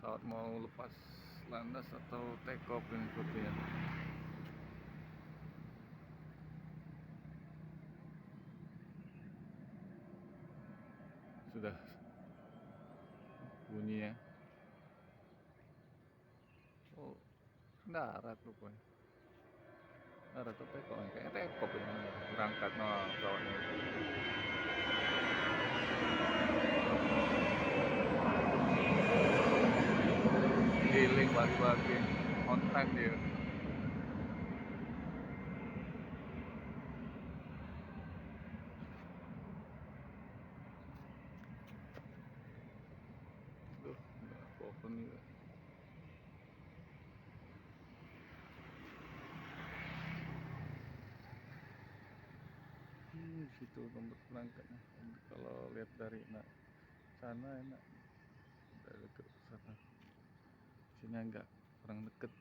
pesawat mau lepas landas atau take off ini sepertinya. Sudah bunyi ya. Oh, darat rupanya. Darat atau take off? Kayaknya take off ini. Berangkat pesawatnya. Giling bagi-bagi on time dia. Duh, nggak pohon juga. Di situ tempat berangkatnya. Kalau lihat dari sana enak, dari deket sana. Sini agak kurang deket.